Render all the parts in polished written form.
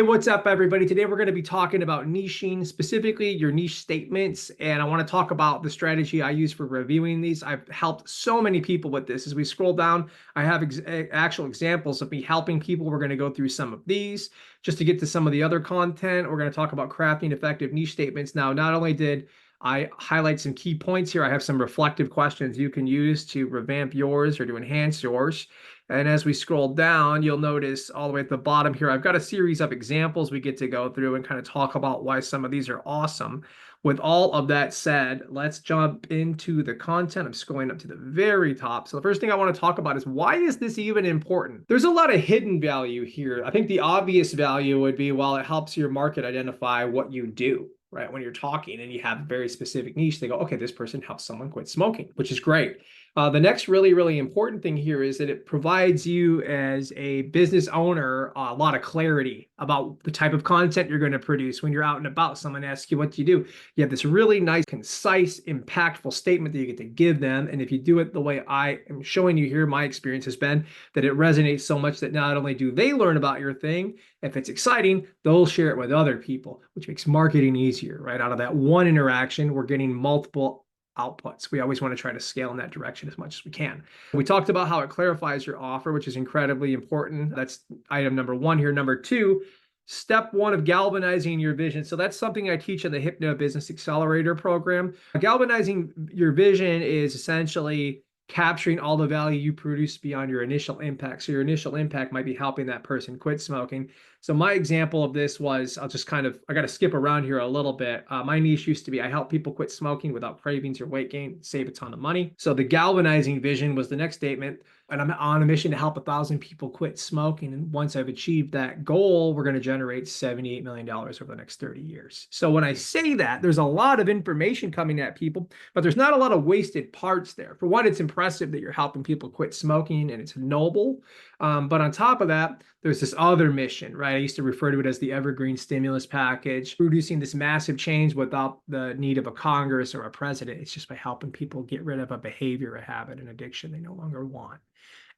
Hey, what's up, everybody? Today we're going to be talking about niching, specifically your niche statements. And I want to talk about the strategy I use for reviewing these. I've helped so many people with this. As we scroll down, I have actual examples of me helping people. We're going to go through some of these just to get to some of the other content. We're going to talk about crafting effective niche statements. Now, not only did I highlight some key points here, I have some reflective questions you can use to revamp yours or to enhance yours. And as we scroll down, you'll notice all the way at the bottom here, I've got a series of examples we get to go through and kind of talk about why some of these are awesome. With all of that said, let's jump into the content. I'm scrolling up to the very top. So the first thing I want to talk about is, why is this even important? There's a lot of hidden value here. I think the obvious value would be, while it helps your market identify what you do, right? When you're talking and you have a very specific niche, they go, okay, this person helps someone quit smoking, which is great. The next really important thing here is that it provides you as a business owner a lot of clarity about the type of content you're going to produce. When you're out and about, someone asks you, what do? You have this really nice, concise, impactful statement that you get to give them. And if you do it the way I am showing you here, my experience has been that it resonates so much that not only do they learn about your thing, if it's exciting, they'll share it with other people, which makes marketing easier, right? Out of that one interaction, we're getting multiple outputs. We always want to try to scale in that direction as much as we can. We talked about how it clarifies your offer, which is incredibly important. That's item number one here. Number two, step one of galvanizing your vision. So that's something I teach in the Hypno Business Accelerator program. Galvanizing your vision is essentially capturing all the value you produce beyond your initial impact. So your initial impact might be helping that person quit smoking. So my example of this was, I got to skip around here a little bit. My niche used to be, I help people quit smoking without cravings or weight gain, save a ton of money. So the galvanizing vision was the next statement. And I'm on a mission to help 1,000 people quit smoking. And once I've achieved that goal, we're going to generate $78 million over the next 30 years. So when I say that, there's a lot of information coming at people, but there's not a lot of wasted parts there. For one, it's impressive that you're helping people quit smoking and it's noble. But on top of that, there's this other mission, right? I used to refer to it as the evergreen stimulus package, producing this massive change without the need of a Congress or a president. It's just by helping people get rid of a behavior, a habit, an addiction they no longer want.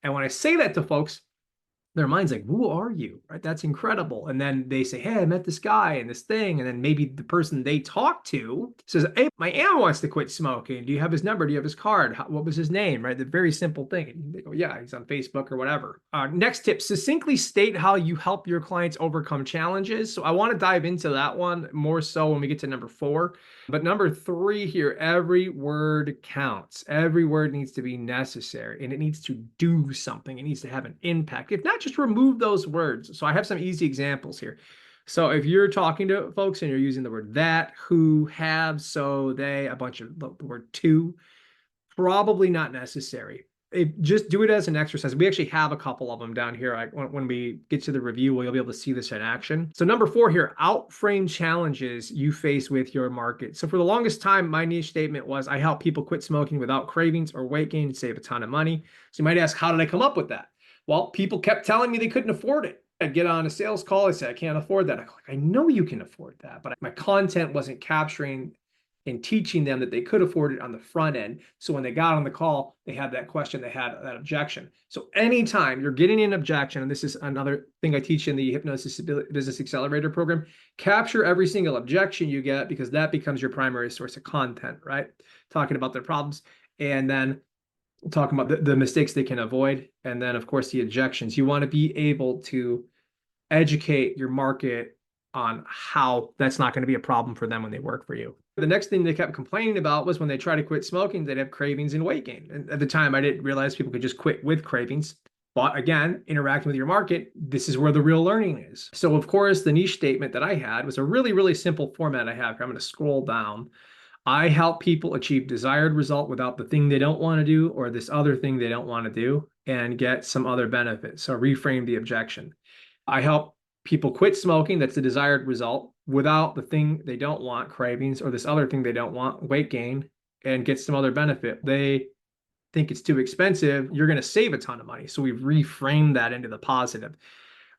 And when I say that to folks, their mind's like, who are you? Right? That's incredible. And then they say, hey, I met this guy and this thing. And then maybe the person they talk to says, hey, my aunt wants to quit smoking. Do you have his number? Do you have his card? What was his name? Right? The very simple thing. And they go, yeah, he's on Facebook or whatever. Next tip, succinctly state how you help your clients overcome challenges. So I want to dive into that one more so when we get to number 4. But number 3 here, every word counts. Every word needs to be necessary and it needs to do something. It needs to have an impact. If not, just remove those words. So I have some easy examples here. So if you're talking to folks and you're using the word that, who, have, so, they, a bunch of the word to, probably not necessary. Just do it as an exercise. We actually have a couple of them down here. When we get to the review, we'll be able to see this in action. So number 4 here, outframe challenges you face with your market. So for the longest time, my niche statement was, I help people quit smoking without cravings or weight gain and save a ton of money. So you might ask, how did I come up with that? Well, people kept telling me they couldn't afford it. I'd get on a sales call. I say, I can't afford that. I'm like, I know you can afford that, but my content wasn't capturing and teaching them that they could afford it on the front end. So when they got on the call, they had that question, they had that objection. So anytime you're getting an objection, and this is another thing I teach in the Hypnosis Business Accelerator program, capture every single objection you get, because that becomes your primary source of content, right? Talking about their problems, and then talking about the mistakes they can avoid. And then, of course, the objections. You want to be able to educate your market on how that's not going to be a problem for them when they work for you. The next thing they kept complaining about was when they try to quit smoking, they'd have cravings and weight gain. And at the time, I didn't realize people could just quit with cravings. But again, interacting with your market, this is where the real learning is. So of course, the niche statement that I had was a really simple format I have. I'm going to scroll down. I help people achieve desired result without the thing they don't want to do or this other thing they don't want to do and get some other benefit. So reframe the objection. I help people quit smoking, that's the desired result, without the thing they don't want, cravings, or this other thing they don't want, weight gain, and get some other benefit. They think it's too expensive, you're going to save a ton of money. So we've reframed that into the positive.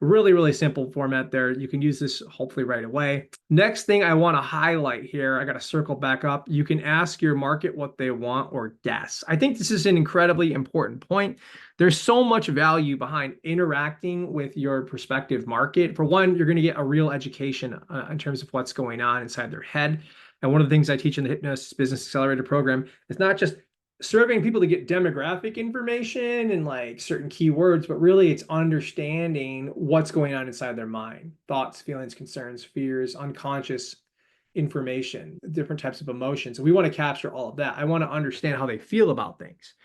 Really, really simple format there. You can use this hopefully right away. Next thing I want to highlight here, I got to circle back up. You can ask your market what they want or guess. I think this is an incredibly important point. There's so much value behind interacting with your prospective market. For one, you're going to get a real education in terms of what's going on inside their head. And one of the things I teach in the Hypnosis Business Accelerator program is not just surveying people to get demographic information and like certain keywords, but really it's understanding what's going on inside their mind, thoughts, feelings, concerns, fears, unconscious information, different types of emotions. We want to capture all of that. I want to understand how they feel about things,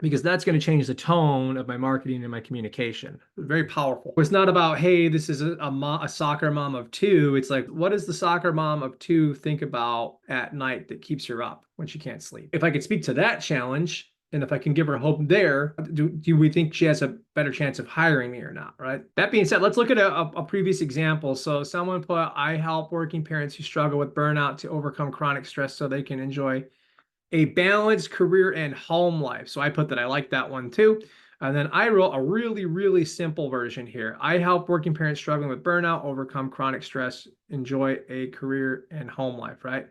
because that's going to change the tone of my marketing and my communication. Very powerful. It's not about, hey, this is a soccer mom of two. It's like, what does the soccer mom of two think about at night that keeps her up when she can't sleep? If I could speak to that challenge, and if I can give her hope there, do we think she has a better chance of hiring me or not, right? That being said, let's look at a previous example. So someone put, I help working parents who struggle with burnout to overcome chronic stress so they can enjoy a balanced career and home life. So I put that I like that one too. And then I wrote a really, really simple version here. I help working parents struggling with burnout overcome chronic stress, enjoy a career and home life, right?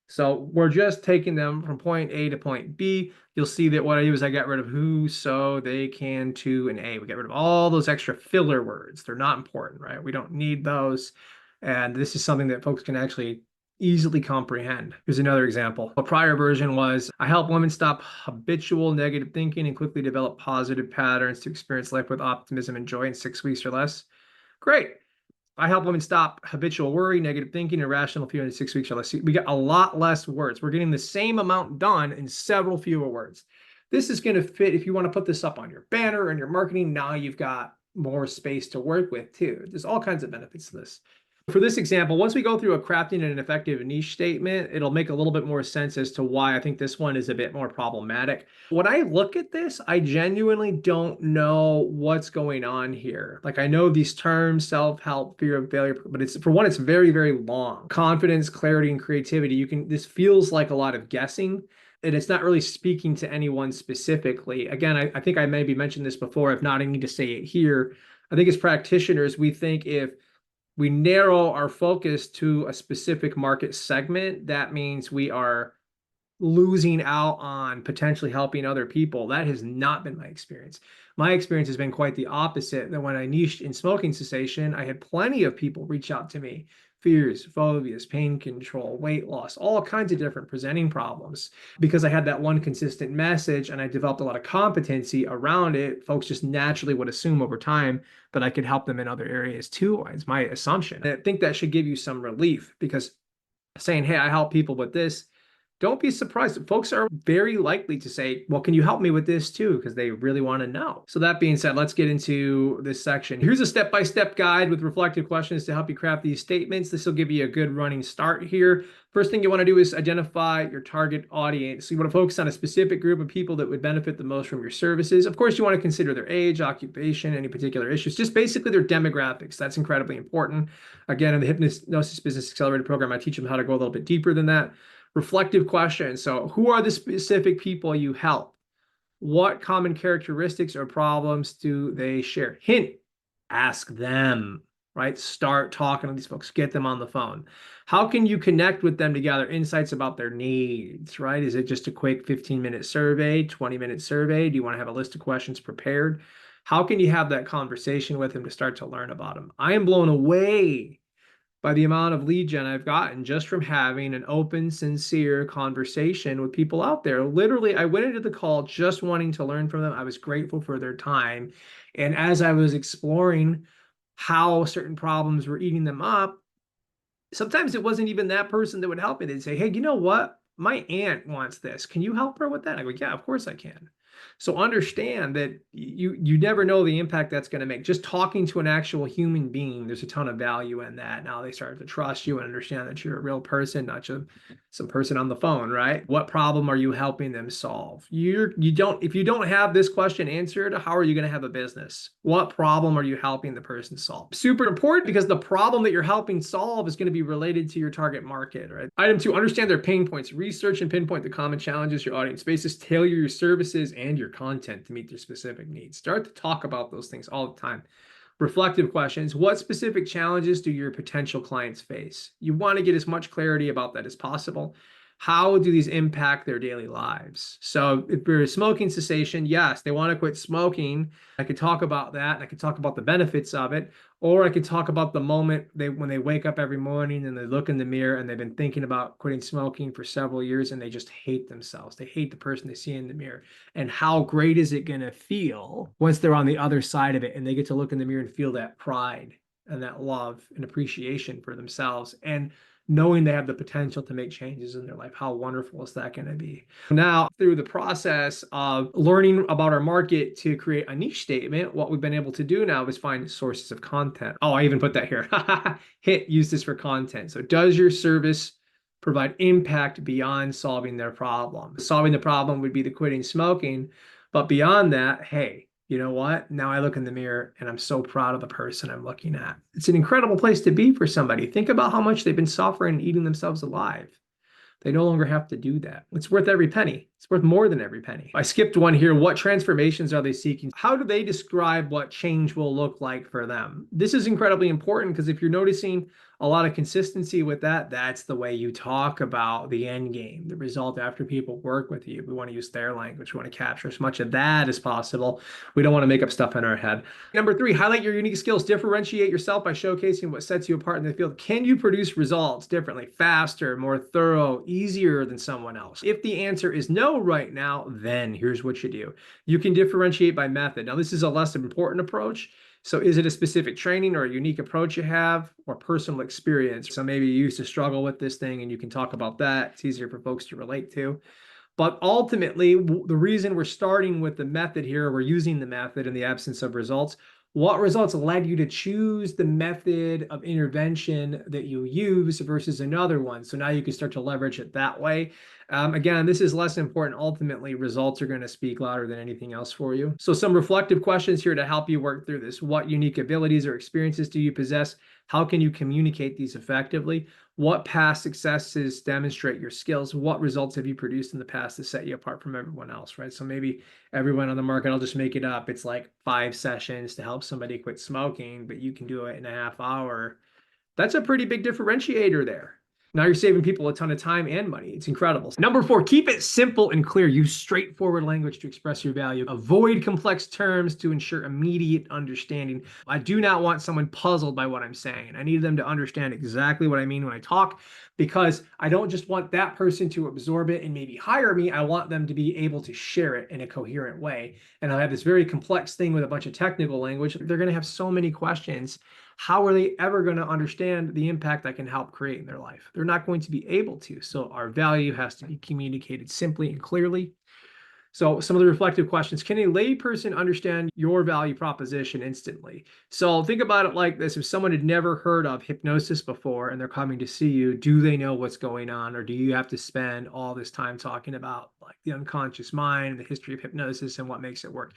So we're just taking them from point A to point B. You'll see that what I do is I got rid of who, so, they, can, to, and a. We get rid of all those extra filler words. They're not important, right? We don't need those. And this is something that folks can actually easily comprehend. Here's another example. A prior version was, I help women stop habitual negative thinking and quickly develop positive patterns to experience life with optimism and joy in 6 weeks or less. Great. I help women stop habitual worry, negative thinking, irrational fear in 6 weeks or less. We got a lot less words. We're getting the same amount done in several fewer words. This is going to fit if you want to put this up on your banner and your marketing. Now you've got more space to work with too. There's all kinds of benefits to this. For this example, once we go through a crafting and an effective niche statement, it'll make a little bit more sense as to why I think this one is a bit more problematic. When I look at this, I genuinely don't know what's going on here. Like, I know these terms, self-help, fear of failure, but it's, for one, it's very, very long. Confidence, clarity, and creativity. This feels like a lot of guessing, and it's not really speaking to anyone specifically. Again, I think I maybe mentioned this before. If not, I need to say it here. I think as practitioners, we think if we narrow our focus to a specific market segment, that means we are losing out on potentially helping other people. That has not been my experience. My experience has been quite the opposite. That when I niched in smoking cessation, I had plenty of people reach out to me. Fears, phobias, pain control, weight loss, all kinds of different presenting problems. Because I had that one consistent message and I developed a lot of competency around it, folks just naturally would assume over time that I could help them in other areas too. It's my assumption. And I think that should give you some relief, because saying, hey, I help people with this, don't be surprised. Folks are very likely to say, well, can you help me with this too? Because they really want to know. So that being said, let's get into this section. Here's a step-by-step guide with reflective questions to help you craft these statements. This will give you a good running start here. First thing you want to do is identify your target audience. So you want to focus on a specific group of people that would benefit the most from your services. Of course, you want to consider their age, occupation, any particular issues, just basically their demographics. That's incredibly important. Again, in the Hypnosis Business Accelerator program, I teach them how to go a little bit deeper than that. Reflective questions. So who are the specific people you help? What common characteristics or problems do they share? Hint, ask them, right? Start talking to these folks, get them on the phone. How can you connect with them to gather insights about their needs, right? Is it just a quick 15-minute survey, 20-minute survey? Do you want to have a list of questions prepared? How can you have that conversation with them to start to learn about them? I am blown away by the amount of lead gen I've gotten just from having an open, sincere conversation with people out there. Literally, I went into the call just wanting to learn from them. I was grateful for their time. And as I was exploring how certain problems were eating them up, sometimes it wasn't even that person that would help me. They'd say, hey, you know what? My aunt wants this. Can you help her with that? I go, yeah, of course I can. So understand that you never know the impact that's going to make. Just talking to an actual human being, there's a ton of value in that. Now they start to trust you and understand that you're a real person, not just some person on the phone, right? What problem are you helping them solve? If you don't have this question answered, how are you going to have a business? What problem are you helping the person solve? Super important, because the problem that you're helping solve is going to be related to your target market, right? Item 2, understand their pain points. Research and pinpoint the common challenges your audience faces. Tailor your services and your content to meet their specific needs. Start to talk about those things all the time. Reflective questions. What specific challenges do your potential clients face? You want to get as much clarity about that as possible. How do these impact their daily lives? So if you're smoking cessation, yes, they want to quit smoking. I could talk about that. And I could talk about the benefits of it. Or I could talk about the moment when they wake up every morning and they look in the mirror and they've been thinking about quitting smoking for several years and they just hate themselves. They hate the person they see in the mirror. And how great is it going to feel once they're on the other side of it and they get to look in the mirror and feel that pride and that love and appreciation for themselves and knowing they have the potential to make changes in their life. How wonderful is that going to be? Now, through the process of learning about our market to create a niche statement, what we've been able to do now is find sources of content. Oh, I even put that here. Use this for content. So does your service provide impact beyond solving their problem? Solving the problem would be the quitting smoking, but beyond that, hey, you know what? Now I look in the mirror and I'm so proud of the person I'm looking at. It's an incredible place to be for somebody. Think about how much they've been suffering and eating themselves alive. They no longer have to do that. It's worth every penny. It's worth more than every penny. I skipped one here. What transformations are they seeking? How do they describe what change will look like for them? This is incredibly important because if you're noticing a lot of consistency with that, that's the way you talk about the end game, the result after people work with you. We want to use their language. We want to capture as much of that as possible. We don't want to make up stuff in our head. Number 3, highlight your unique skills. Differentiate yourself by showcasing what sets you apart in the field. Can you produce results differently, faster, more thorough, easier than someone else? If the answer is no right now, then here's what you do. You can differentiate by method. Now, this is a less important approach. So is it a specific training or a unique approach you have or personal experience? So maybe you used to struggle with this thing and you can talk about that. It's easier for folks to relate to. But ultimately, the reason we're starting with the method here, we're using the method in the absence of results. What results led you to choose the method of intervention that you use versus another one? So now you can start to leverage it that way. Again, this is less important. Ultimately, results are going to speak louder than anything else for you. So some reflective questions here to help you work through this. What unique abilities or experiences do you possess? How can you communicate these effectively? What past successes demonstrate your skills? What results have you produced in the past to set you apart from everyone else, right? So maybe everyone on the market, I'll just make it up. It's like 5 sessions to help somebody quit smoking, but you can do it in a half hour. That's a pretty big differentiator there. Now you're saving people a ton of time and money. It's incredible. Number 4, keep it simple and clear. Use straightforward language to express your value. Avoid complex terms to ensure immediate understanding. I do not want someone puzzled by what I'm saying. I need them to understand exactly what I mean when I talk, because I don't just want that person to absorb it and maybe hire me. I want them to be able to share it in a coherent way. And I have this very complex thing with a bunch of technical language. They're going to have so many questions. How are they ever going to understand the impact I can help create in their life? They're not going to be able to. So our value has to be communicated simply and clearly. So some of the reflective questions: can a layperson understand your value proposition instantly? So think about it like this. If someone had never heard of hypnosis before and they're coming to see you, do they know what's going on? Or do you have to spend all this time talking about like the unconscious mind and the history of hypnosis and what makes it work?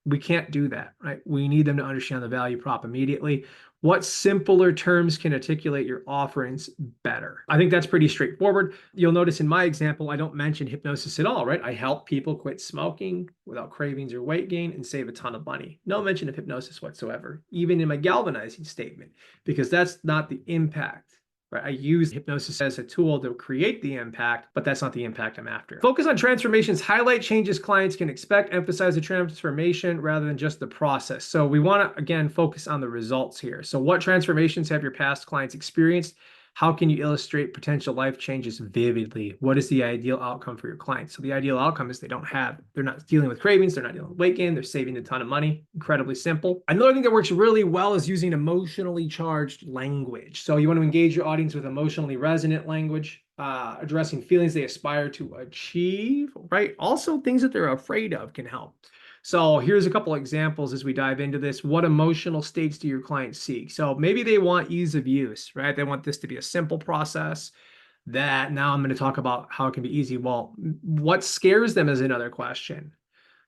We can't do that, right? We need them to understand the value prop immediately. What simpler terms can articulate your offerings better? I think that's pretty straightforward. You'll notice in my example, I don't mention hypnosis at all, right? I help people quit smoking without cravings or weight gain and save a ton of money. No mention of hypnosis whatsoever, even in my galvanizing statement, because that's not the impact. Right? I use hypnosis as a tool to create the impact, but that's not the impact I'm after. Focus on transformations, highlight changes clients can expect, emphasize the transformation rather than just the process. So we want to, again, focus on the results here. So what transformations have your past clients experienced? How can you illustrate potential life changes vividly? What is the ideal outcome for your clients? So the ideal outcome is they're not dealing with cravings, they're not dealing with weight gain, they're saving a ton of money. Incredibly simple. Another thing that works really well is using emotionally charged language. So you want to engage your audience with emotionally resonant language, addressing feelings they aspire to achieve, right? Also, things that they're afraid of can help. So here's a couple examples as we dive into this. What emotional states do your clients seek? So maybe they want ease of use, right? They want this to be a simple process. That now I'm going to talk about how it can be easy. Well, what scares them is another question.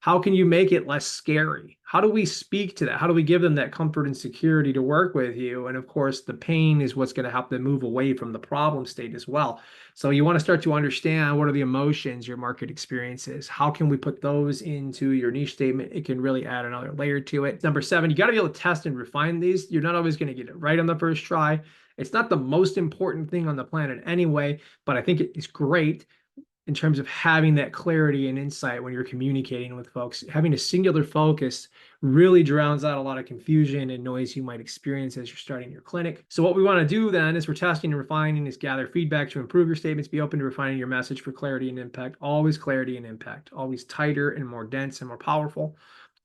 How can you make it less scary? How do we speak to that? How do we give them that comfort and security to work with you? And of course, the pain is what's going to help them move away from the problem state as well. So you want to start to understand what are the emotions your market experiences. How can we put those into your niche statement? It can really add another layer to it. Number 7, you got to be able to test and refine these. You're not always going to get it right on the first try. It's not the most important thing on the planet anyway, but I think it's great in terms of having that clarity and insight when you're communicating with folks. Having a singular focus really drowns out a lot of confusion and noise you might experience as you're starting your clinic. So what we want to do then is we're testing and refining is gather feedback to improve your statements, be open to refining your message for clarity and impact, always clarity and impact, always tighter and more dense and more powerful.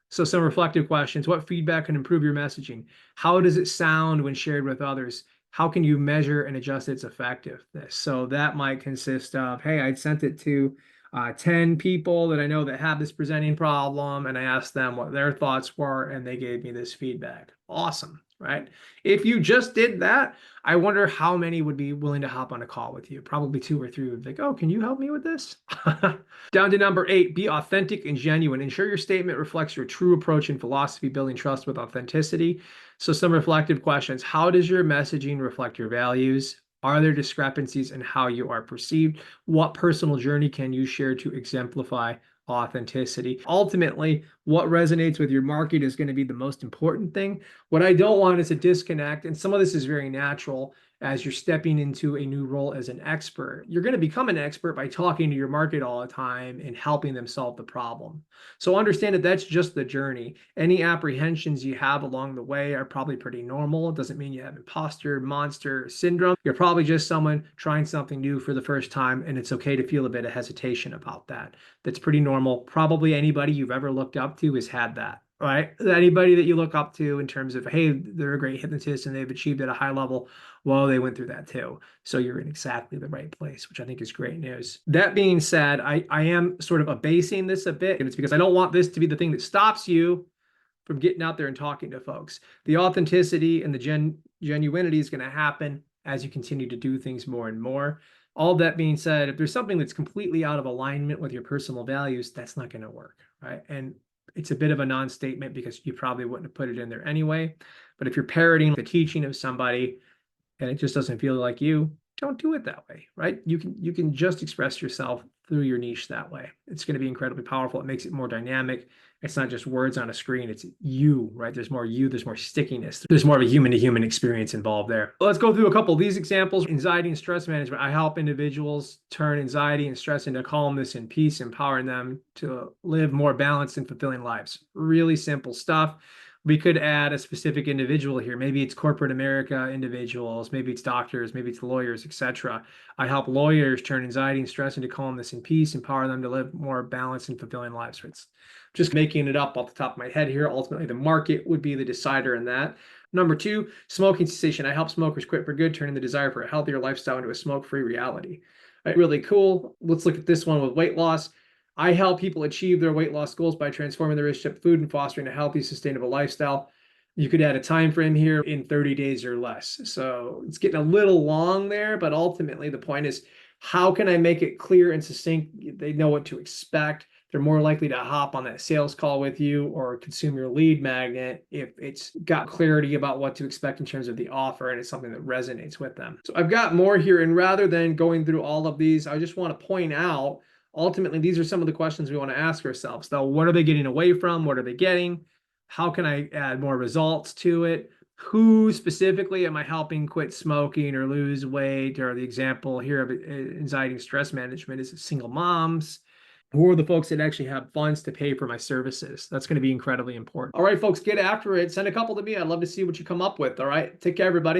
So some reflective questions. What feedback can improve your messaging? How does it sound when shared with others? How can you measure and adjust its effectiveness? So that might consist of, hey, I sent it to 10 people that I know that have this presenting problem, and I asked them what their thoughts were, and they gave me this feedback. Awesome, right? If you just did that, I wonder how many would be willing to hop on a call with you. Probably 2 or 3 would be like, oh, can you help me with this? Down to number 8, be authentic and genuine. Ensure your statement reflects your true approach and philosophy, building trust with authenticity. So some reflective questions. How does your messaging reflect your values? Are there discrepancies in how you are perceived? What personal journey can you share to exemplify authenticity? Ultimately, what resonates with your market is going to be the most important thing. What I don't want is a disconnect, and some of this is very natural as you're stepping into a new role as an expert. You're going to become an expert by talking to your market all the time and helping them solve the problem. So understand that that's just the journey. Any apprehensions you have along the way are probably pretty normal. It doesn't mean you have imposter, monster syndrome. You're probably just someone trying something new for the first time, and it's okay to feel a bit of hesitation about that. That's pretty normal. Probably anybody you've ever looked up to has had that. Right? Anybody that you look up to in terms of, hey, they're a great hypnotist and they've achieved at a high level, well, they went through that too. So you're in exactly the right place, which I think is great news. That being said, I am sort of abasing this a bit, and it's because I don't want this to be the thing that stops you from getting out there and talking to folks. The authenticity and the genuinity is going to happen as you continue to do things more and more. All that being said, if there's something that's completely out of alignment with your personal values, that's not going to work, right? And it's a bit of a non-statement because you probably wouldn't have put it in there anyway. But if you're parroting the teaching of somebody and it just doesn't feel like you, don't do it that way, right? You can just express yourself through your niche that way. It's going to be incredibly powerful. It makes it more dynamic. It's not just words on a screen. It's you, right? There's more you, there's more stickiness. There's more of a human-to-human experience involved there. Let's go through a couple of these examples. Anxiety and stress management. I help individuals turn anxiety and stress into calmness and peace, empowering them to live more balanced and fulfilling lives. Really simple stuff. We could add a specific individual here. Maybe it's corporate America individuals, maybe it's doctors, maybe it's lawyers, etc. I help lawyers turn anxiety and stress into calmness and peace, empower them to live more balanced and fulfilling lives. It's just making it up off the top of my head here. Ultimately, the market would be the decider in that. Number 2, smoking cessation. I help smokers quit for good, turning the desire for a healthier lifestyle into a smoke-free reality. Right, really cool. Let's look at this one with weight loss. I help people achieve their weight loss goals by transforming their relationship with food and fostering a healthy, sustainable lifestyle. You could add a time frame here in 30 days or less. So it's getting a little long there, but ultimately the point is, how can I make it clear and succinct? They know what to expect. They're more likely to hop on that sales call with you or consume your lead magnet if it's got clarity about what to expect in terms of the offer and it's something that resonates with them. So I've got more here, and rather than going through all of these, I just want to point out, ultimately, these are some of the questions we want to ask ourselves. Though, what are they getting away from? What are they getting? How can I add more results to it? Who specifically am I helping quit smoking or lose weight? Or the example here of anxiety and stress management is single moms. Who are the folks that actually have funds to pay for my services? That's going to be incredibly important. All right, folks, get after it. Send a couple to me. I'd love to see what you come up with. All right, take care, everybody.